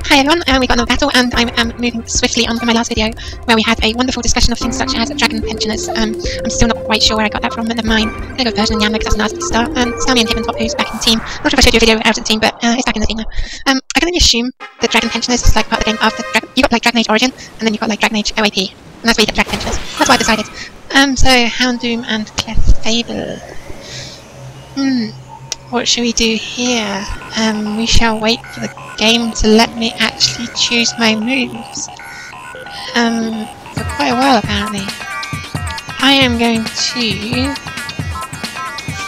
Hi everyone, we got another battle and I am moving swiftly on from my last video where we had a wonderful discussion of things such as dragon pensioners. I'm still not quite sure where I got that from, but never mind. I'm going to go Persian and yanma because that's a nice start. Starmie and Top, who's back in the team. Not sure if I showed you a video out of the team, but he's back in the team now. I can only assume that dragon pensioners is like part of the game after dragon. You got like Dragon Age Origin, and then you got like Dragon Age OAP, and that's where you get dragon pensioners. That's why I decided. So Houndoom and clefable. What should we do here? We shall wait for the game to let me actually choose my moves. For quite a while apparently. I am going to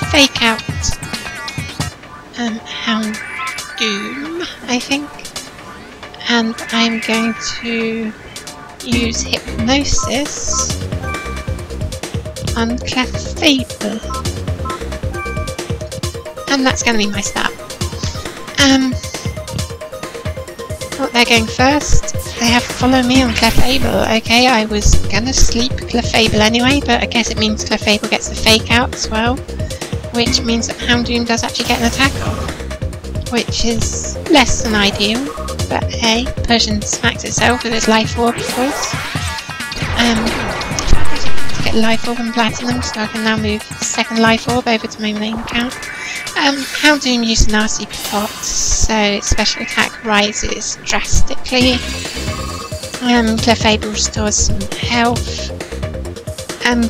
fake out Houndoom, I think. And I'm going to use hypnosis on clefable. And that's going to be my start. Oh, they're going first. They have follow me on clefable. Okay, I was gonna sleep clefable anyway, but I guess it means clefable gets a fake out as well, which means that Houndoom does actually get an attack off, which is less than ideal. But hey, Persian smacks itself with its life orb, of course. To get life orb and platinum, so I can now move the second life orb over to my main account. Houndoom used an RCP pot, so its special attack rises drastically. Clefable restores some health.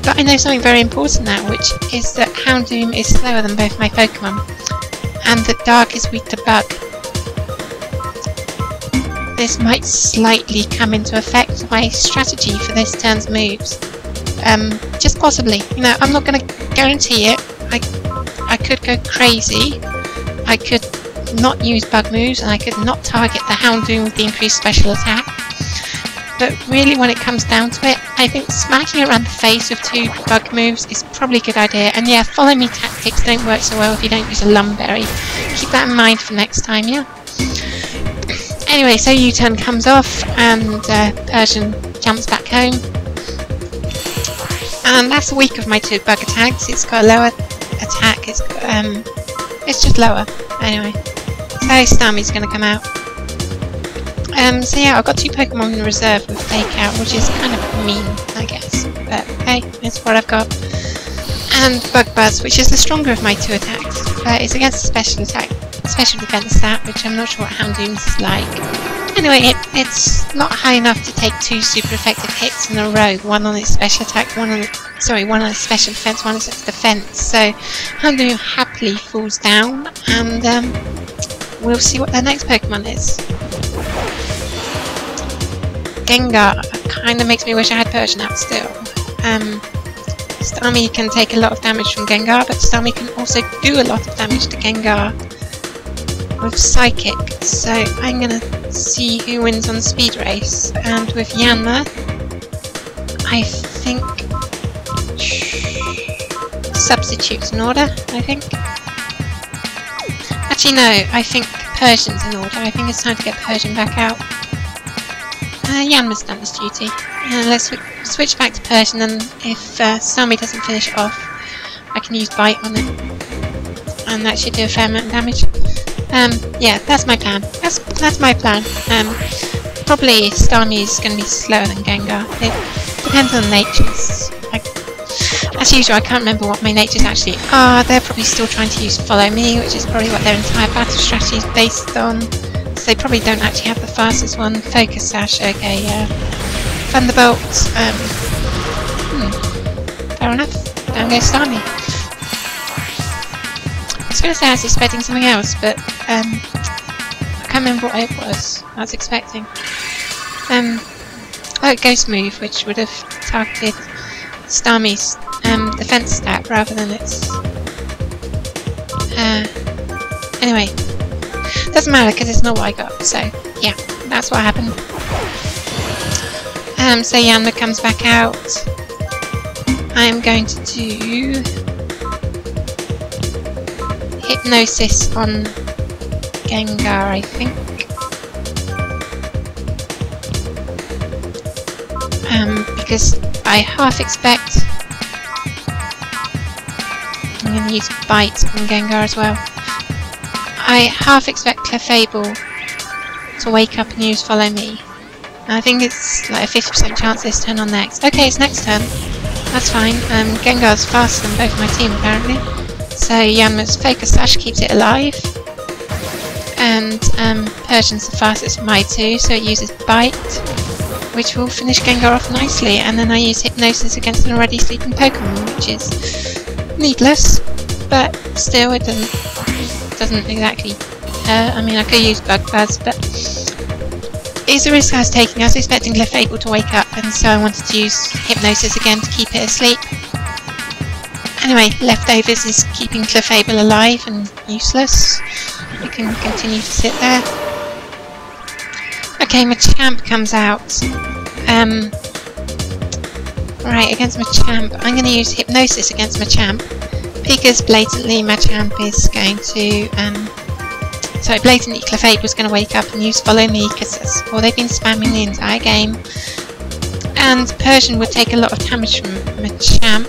But I know something very important now, which is that Houndoom is slower than both my Pokemon, and that Dark is weak to Bug. This might slightly come into effect my strategy for this turn's moves. Just possibly. You know, I'm not going to guarantee it. I could go crazy, I could not use bug moves, and I could not target the Houndoom with the increased special attack. But really, when it comes down to it, I think smacking it around the face with 2 bug moves is probably a good idea. And yeah, follow me tactics don't work so well if you don't use a Lumberry. Keep that in mind for next time, yeah? Anyway, so U-turn comes off, and Persian jumps back home. And that's the weak of my 2 bug attacks. It's got a lower attack, it's just lower. Anyway, so Starmie's going to come out. So yeah, I've got 2 Pokemon in reserve with fake out, which is kind of mean, I guess. But hey, it's what I've got. And Bug Buzz, which is the stronger of my 2 attacks. It's against a special attack, special defense stat, which I'm not sure what Houndoom's is like. Anyway, it's not high enough to take 2 super effective hits in a row. One on its special attack, one on its special defense, one on its defense. So Houndoom happily falls down, and we'll see what their next Pokemon is. Gengar kind of makes me wish I had Persian out still. Starmie can take a lot of damage from Gengar, but Starmie can also do a lot of damage to Gengar with Psychic. So I'm gonna see who wins on the speed race, and with yanma, I think substitutes in order. I think. Actually, no. I think Persian's in order. I think it's time to get Persian back out. Yanma's done this duty. Let's switch back to Persian, and if Starmie doesn't finish it off, I can use Bite on it, and that should do a fair amount of damage. Yeah, that's my plan. That's my plan. Probably Starmie's going to be slower than Gengar. It depends on the natures. As usual, I can't remember what my natures actually are. They're probably still trying to use Follow Me, which is probably what their entire battle strategy is based on. So they probably don't actually have the fastest one. Focus Sash, okay, yeah. Thunderbolt, fair enough. Down goes Starmie. I was going to say I was expecting something else, but I can't remember what it was I was expecting. Oh, Ghost Move, which would have targeted Starmie's defense stat rather than its... Anyway, doesn't matter because it's not what I got, so yeah, that's what happened. So yanma comes back out. I'm going to do Hypnosis on Gengar, I think. Because I half expect I'm going to use Bite on Gengar as well. I half expect clefable to wake up and use Follow Me. And I think it's like a 50% chance this turn on next. Okay, it's next turn. That's fine. Gengar's faster than both my team apparently. So Yanma's Focus Sash keeps it alive. And Persian's the fastest of my two, so it uses Bite, which will finish Gengar off nicely. And then I use Hypnosis against an already sleeping Pokemon, which is needless, but still it doesn't exactly hurt. I mean, I could use Bug Buzz, but it's a risk I was taking. I was expecting Clefable to wake up, and so I wanted to use Hypnosis again to keep it asleep. Anyway, Leftovers is keeping Clefable alive and useless. You can continue to sit there. Okay, Machamp comes out. Right, against Machamp, I'm going to use Hypnosis against Machamp because blatantly Machamp is going to, sorry, blatantly Clefable is going to wake up and use Follow Me because that's all they've been spamming the entire game. And Persian would take a lot of damage from Machamp.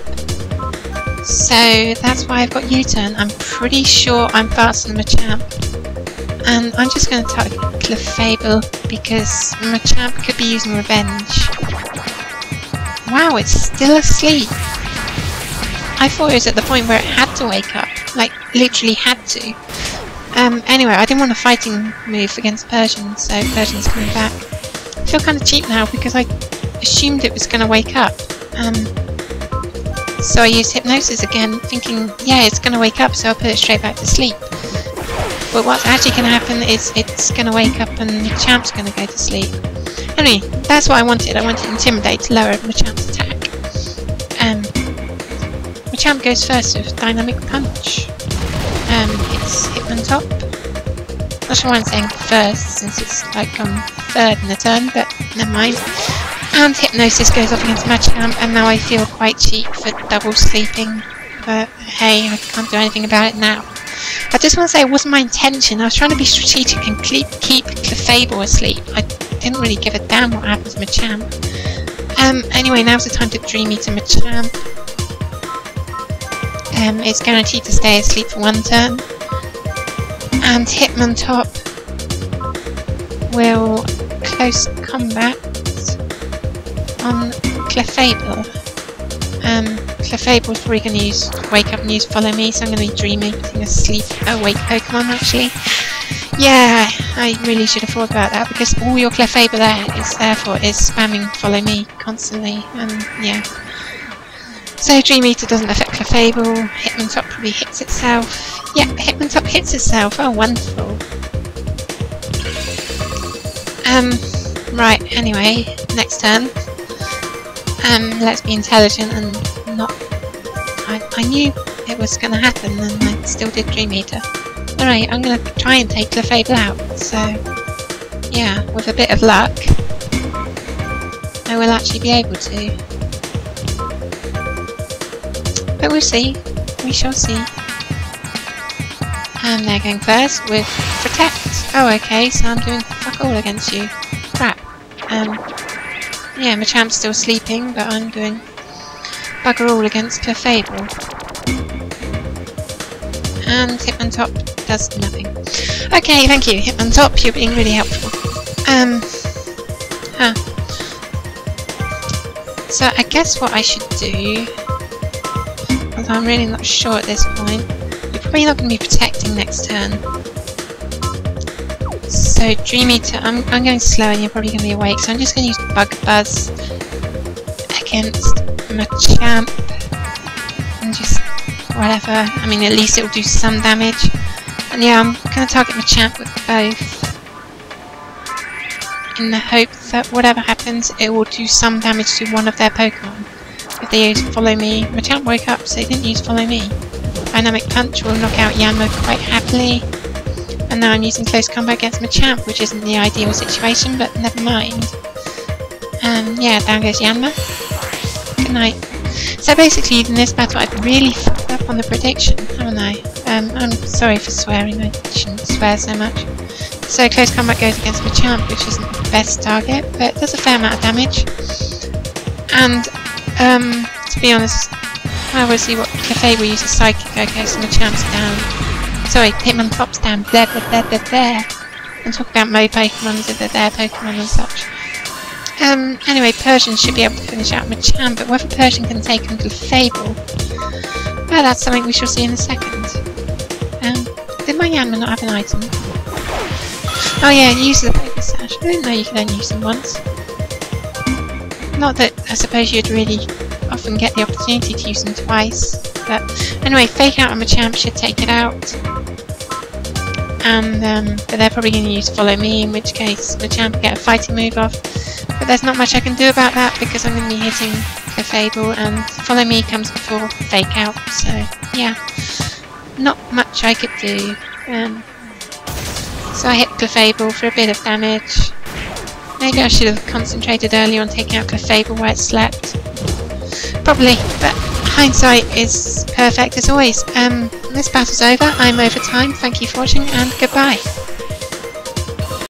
So that's why I've got U-turn. I'm pretty sure I'm faster than Machamp. And I'm just going to target Clefable because Machamp could be using revenge. Wow, it's still asleep. I thought it was at the point where it had to wake up. Like, literally had to. Anyway, I didn't want a fighting move against Persian, so Persian's coming back. I feel kind of cheap now because I assumed it was going to wake up. So I used Hypnosis again, thinking, yeah, it's going to wake up, so I'll put it straight back to sleep. But what's actually going to happen is it's going to wake up and Machamp's going to go to sleep. Anyway, that's what I wanted. I wanted Intimidate to lower Machamp's attack. Machamp goes first with Dynamic Punch. It's Hitmontop. Not sure why I'm saying first, since it's like third in the turn, but never mind. And Hypnosis goes off against Machamp, and now I feel quite cheap for double sleeping. But hey, I can't do anything about it now. I just want to say it wasn't my intention. I was trying to be strategic and keep Clefable asleep. I didn't really give a damn what happened to Machamp. Anyway, now's the time to Dreamy to Machamp. It's guaranteed to stay asleep for one turn. And Hitmontop will close combat on Clefable. Clefable's probably going to wake up and use Follow Me, so I'm going to be Dreamy, putting a awake Pokemon actually. Yeah, I really should have thought about that because all your Clefable is there for is spamming Follow Me constantly, and yeah. So Dream Eater doesn't affect Clefable, Hitmontop probably hits itself. Yeah, Hitmontop hits itself, oh wonderful. Right, anyway, next turn. Let's be intelligent and not... I knew it was going to happen and I still did Dream Eater. Alright, I'm going to try and take Clefable out, so... yeah, with a bit of luck, I will actually be able to. But we'll see. We shall see. And they're going first with Protect. Oh, okay, so I'm doing fuck all against you. Crap. Yeah, Machamp's still sleeping, but I'm doing bugger all against Clefable. And Hitmontop does nothing. Okay, thank you, Hitmontop, you're being really helpful. So I guess what I should do, although I'm really not sure at this point, you're probably not going to be protecting next turn. So Dream Eater, I'm going slow and you're probably going to be awake, so I'm just going to use Bug Buzz against Machamp and just whatever. I mean, at least it will do some damage. And yeah, I'm going to target Machamp with both in the hope that whatever happens, it will do some damage to one of their Pokemon. If they use Follow Me, Machamp woke up, so they didn't use Follow Me. Dynamic Punch will knock out Yanma quite happily. And now I'm using close combat against Machamp, which isn't the ideal situation, but never mind. Yeah, down goes Yanma. Good night. So basically, in this battle, I've really fucked up on the prediction, haven't I? I'm sorry for swearing, I shouldn't swear so much. So close combat goes against Machamp, which isn't the best target, but it does a fair amount of damage. And, to be honest, I will see what Clefable uses Psychic. Okay, so Machamp's down. Sorry, Hitmontop's down. Blah, blah, blah, blah, blah. and talk about my Pokemon, if they're their Pokemon and such. Anyway, Persian should be able to finish out Machamp, but whether Persian can take on clefable, well, that's something we shall see in a second. Did my yanma not have an item? Oh yeah, use the paper sash. I didn't know you could only use them once. Not that I suppose you'd really often get the opportunity to use them twice. But anyway, fake out on Machamp should take it out. And but they're probably going to use follow me, in which case Machamp will get a fighting move off. But there's not much I can do about that because I'm going to be hitting clefable, and follow me comes before fake out. So yeah, not much I could do. So I hit clefable for a bit of damage. Maybe I should have concentrated earlier on taking out clefable where it slept. Probably, but hindsight is perfect as always. This battle's over. I'm over time. Thank you for watching, and goodbye.